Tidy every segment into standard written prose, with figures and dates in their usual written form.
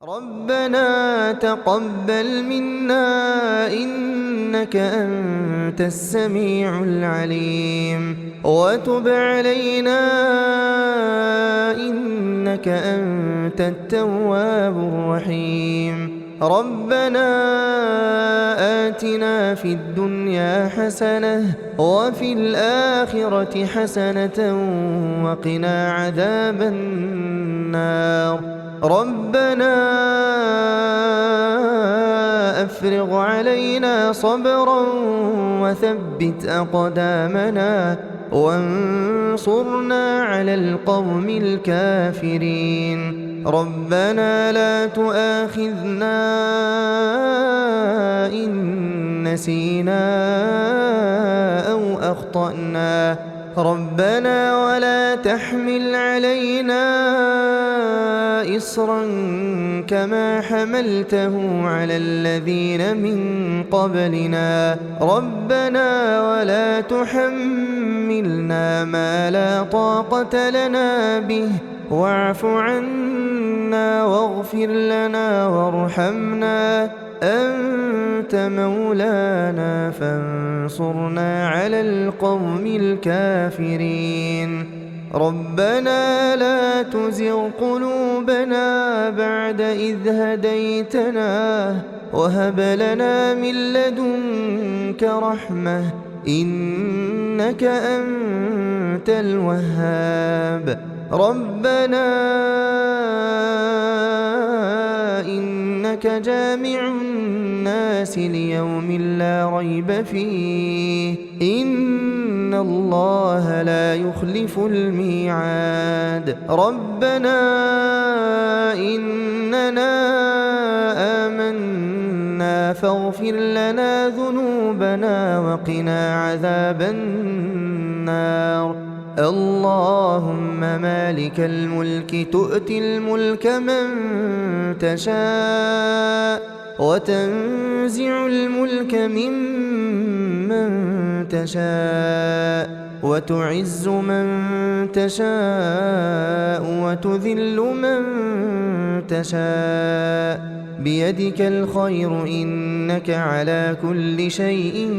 ربنا تقبل منا إنك أنت السميع العليم وتب علينا إنك أنت التواب الرحيم. ربنا آتنا في الدنيا حسنة وفي الآخرة حسنة وقنا عذاب النار. ربنا أفرغ علينا صبرا وثبت أقدامنا وانصرنا على القوم الكافرين. ربنا لا تؤاخذنا إن نسينا أو أخطأنا. ربنا ولا تحمل علينا إصرا كما حملته على الذين من قبلنا. ربنا ولا تحملنا ما لا طاقة لنا به واعف عنا واغفر لنا وارحمنا أنت مولانا فانصرنا على القوم الكافرين. ربنا لا تزغ قلوبنا بعد إذ هديتنا وهب لنا من لدنك رحمة إنك أنت الوهاب. ربنا إنك جامع الناس ليوم لا ريب فيه إن الله لا يخلف الميعاد. ربنا إننا آمنا فاغفر لنا ذنوبنا وقنا عذاب النار. اللهم مالك الملك تؤتي الملك من تشاء وتنزع الملك ممن تشاء وتعز من تشاء وتذل من تشاء بيدك الخير إنك على كل شيء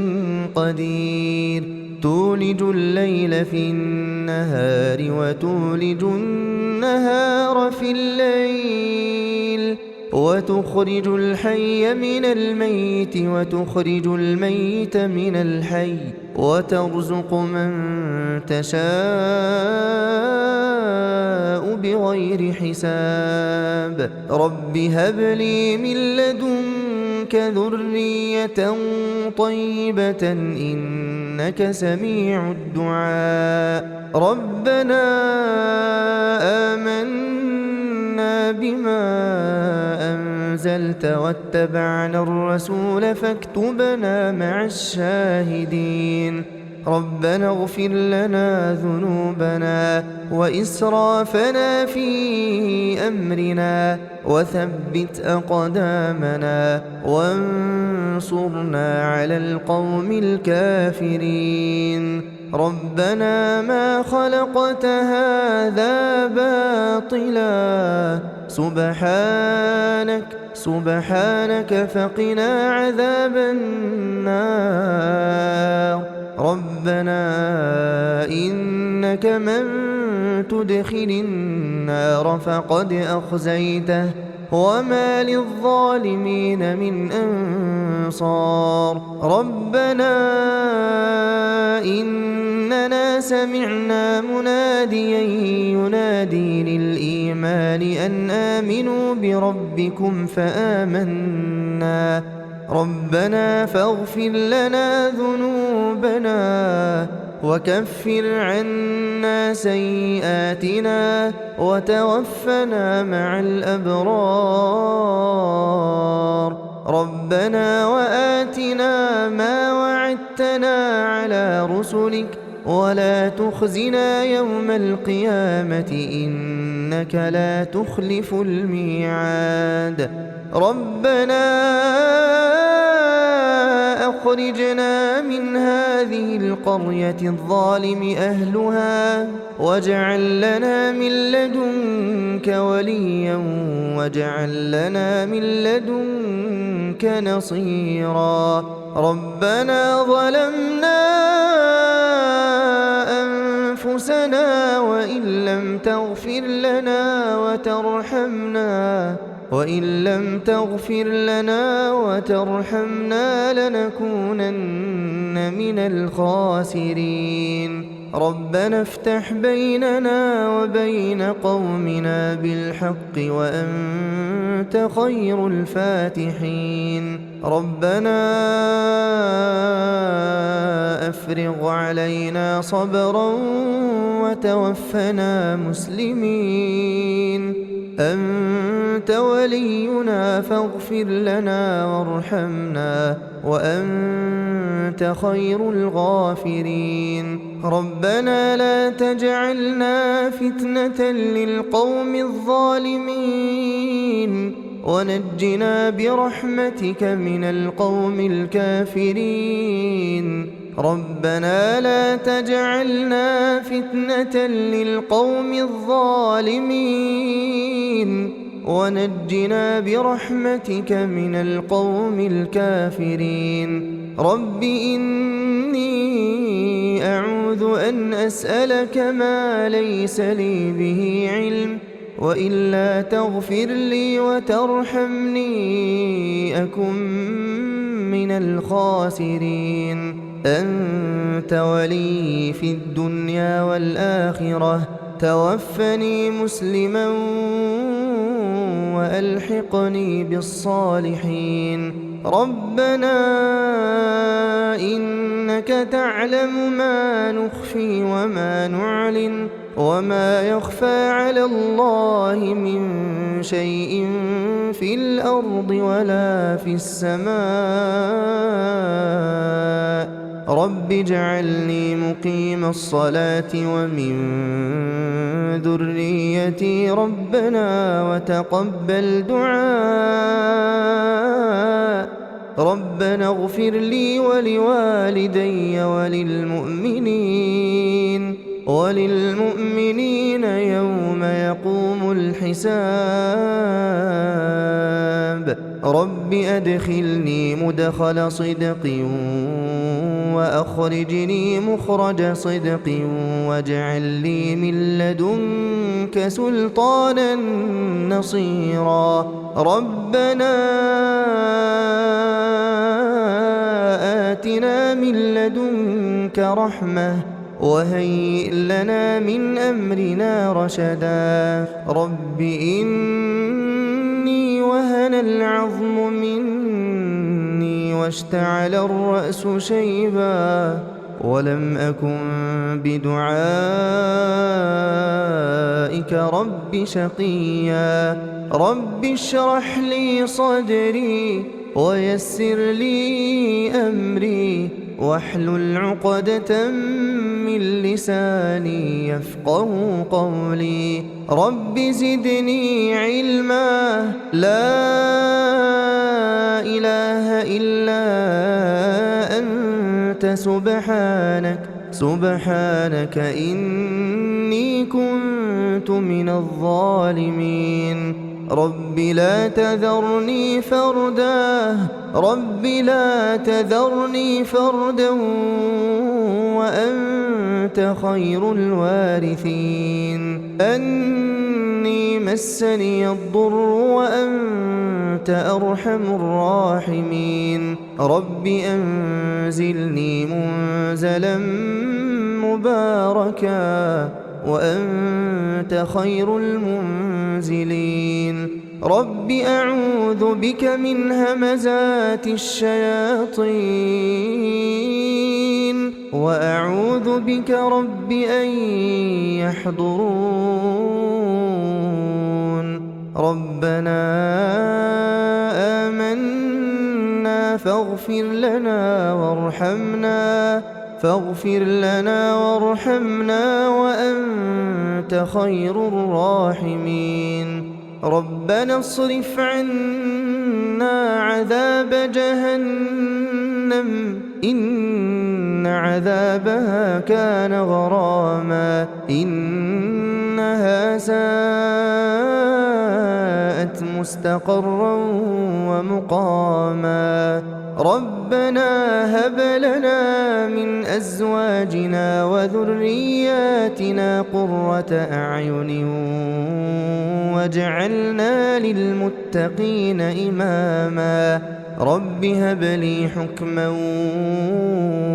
قدير. تولج الليل في النهار وتولج النهار في الليل وتخرج الحي من الميت وتخرج الميت من الحي وترزق من تشاء بغير حساب. رب هب لي من لدنك ذرية طيبة إنك سميع الدعاء. ربنا آمنا بما أنزلت واتبعنا الرسول فاكتبنا مع الشاهدين. ربنا اغفر لنا ذنوبنا وإسرافنا في أمرنا وثبت أقدامنا وانصرنا على القوم الكافرين. ربنا ما خلقت هذا باطلا سبحانك فقنا عذاب النار. ربنا إنك من تدخل النار فقد أخزيته وما للظالمين من أنصار. ربنا إننا سمعنا مناديا ينادي للإيمان أن آمنوا بربكم فآمنا. ربنا فاغفر لنا ذنوبنا وكفر عنا سيئاتنا وتوفنا مع الأبرار. ربنا وآتنا ما وعدتنا على رسلك ولا تخزنا يوم القيامة إنك لا تخلف الميعاد. ربنا أخرجنا من هذه القرية الظالم أهلها واجعل لنا من لدنك وليا واجعل لنا من لدنك نصيرا. ربنا ظلمنا أنفسنا وإن لم تغفر لنا وترحمنا لنكونن من الخاسرين. ربنا افتح بيننا وبين قومنا بالحق وأنت خير الفاتحين. ربنا أفرغ علينا صبرا وتوفنا مسلمين. أنت ولينا فاغفر لنا وارحمنا وأنت خير الغافرين. ربنا لا تجعلنا فتنة للقوم الظالمين ونجنا برحمتك من القوم الكافرين. ربنا لا تجعلنا فتنة للقوم الظالمين ونجنا برحمتك من القوم الكافرين. رب إني أعوذ أن أسألك ما ليس لي به علم وإلا تغفر لي وترحمني أكن من الخاسرين. أنت ولي في الدنيا والآخرة توفني مسلما وألحقني بالصالحين. ربنا إنك تعلم ما نخفي وما نعلن وما يخفى على الله من شيء في الأرض ولا في السماء. رب اجعلني مقيم الصلاة ومن ذريتي ربنا وتقبل دعاء. ربنا اغفر لي ولوالدي وللمؤمنين يوم يقوم الحساب. رب أدخلني مدخل صدق وأخرجني مخرج صدق واجعل لي من لدنك سلطانا نصيرا. ربنا آتنا من لدنك رحمة وهيئ لنا من أمرنا رشدا. رب إني وهن العظم مني واشتعل الرأس شيبا ولم أكن بدعائك رب شقيا. رب اشرح لي صدري ويسر لي أمري واحلل عقدة من لساني يفقه قولي. رب زدني علما لا إله إلا أنت سبحانك إني كنت من الظالمين. رب لا تذرني فردا وأنت خير الوارثين. أني مسني الضر وأنت أرحم الراحمين. رب أنزلني منزلا مباركا وأنت خير المنزلين. رب أعوذ بك من همزات الشياطين وأعوذ بك رب أن يحضرون. ربنا آمنا فاغفر لنا وارحمنا وأنت خير الراحمين. ربنا اصرف عنا عذاب جهنم جهنم إن عذابها كان غراما إنها ساءت مستقرا ومقاما ربنا هب لنا من أزواجنا وذرياتنا قرة أعين واجعلنا للمتقين إماما رب هب لي حكما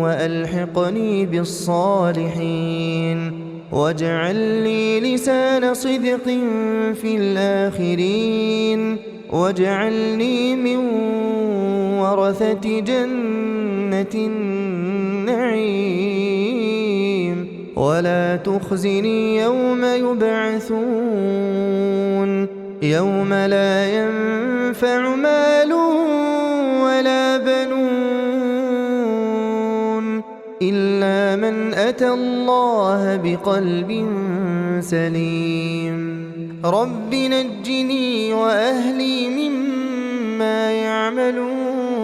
وألحقني بالصالحين واجعل لي لسان صدق في الآخرين واجعلني من ورثة جنة النعيم ولا تخزني يوم يبعثون يوم لا ينفع مال ولا بنون إلا من أتى الله بقلب سليم رب نجني وأهلي مما يعملون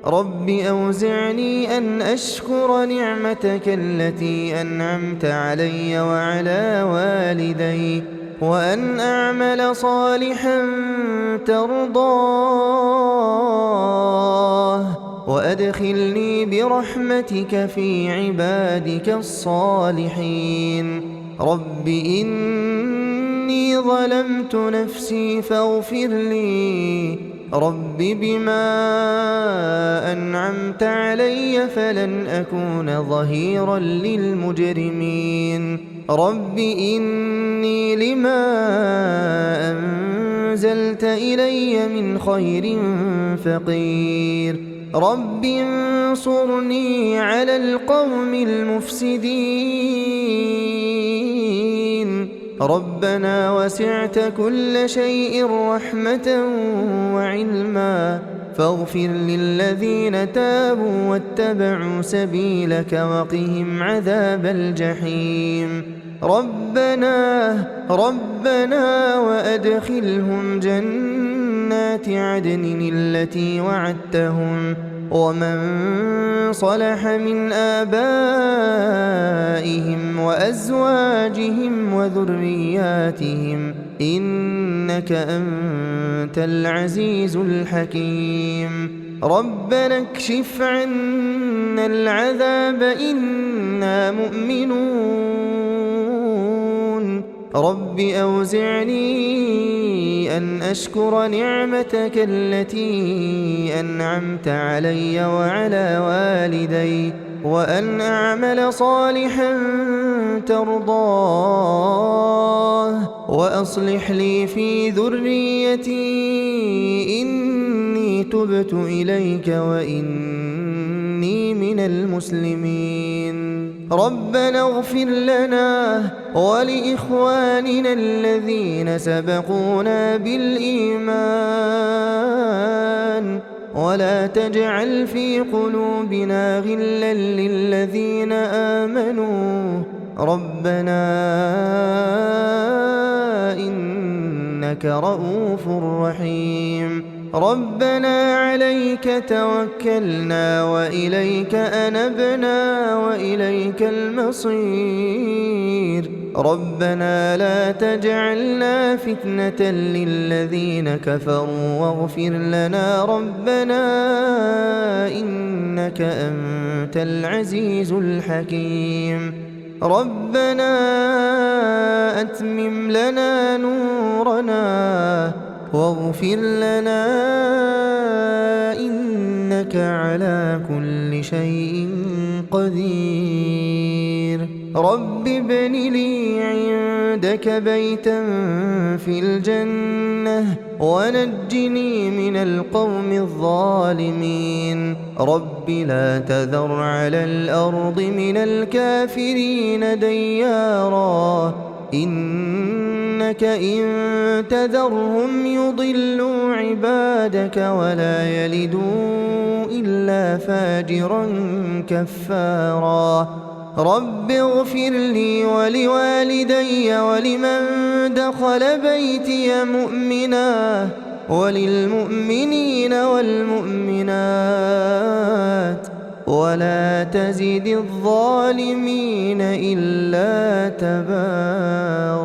رب أوزعني أن أشكر نعمتك التي أنعمت علي وعلى والدي وأن أعمل صالحا ترضاه وأدخلني برحمتك في عبادك الصالحين رب إني ظلمت نفسي فاغفر لي رب بما أنعمت علي فلن أكون ظهيرا للمجرمين رب إني لما أنزلت إلي من خير فقير رب انصرني على القوم المفسدين ربنا وسعت كل شيء رحمة وعلما فاغفر للذين تابوا واتبعوا سبيلك وقهم عذاب الجحيم ربنا وأدخلهم جنات عدن التي وعدتهم ومن صلح من آبائهم وأزواجهم وذرياتهم إنك أنت العزيز الحكيم ربنا اكشف عنا العذاب إنا مؤمنون رب أوزعني أن أشكر نعمتك التي أنعمت علي وعلى والدي وأن أعمل صالحا ترضاه وأصلح لي في ذريتي إني تبت إليك وإني من المسلمين ربنا اغفر لنا ولإخواننا الذين سبقونا بالإيمان ولا تجعل في قلوبنا غلا للذين آمنوا ربنا إنك رؤوف رحيم ربنا عليك توكلنا وإليك أنبنا وإليك المصير ربنا لا تجعلنا فتنة للذين كفروا واغفر لنا ربنا إنك أنت العزيز الحكيم ربنا أتمم لنا نورنا واغفر لنا إنك على كل شيء قدير رب ابن لي عندك بيتا في الجنة ونجني من القوم الظالمين رب لا تذر على الأرض من الكافرين ديارا إنك إن تذرهم يضلوا عبادك ولا يلدوا إلا فاجرا كفارا رب اغفر لي ولوالدي ولمن دخل بيتي مؤمنا وللمؤمنين والمؤمنات ولا تزد الظالمين إلا تباراً.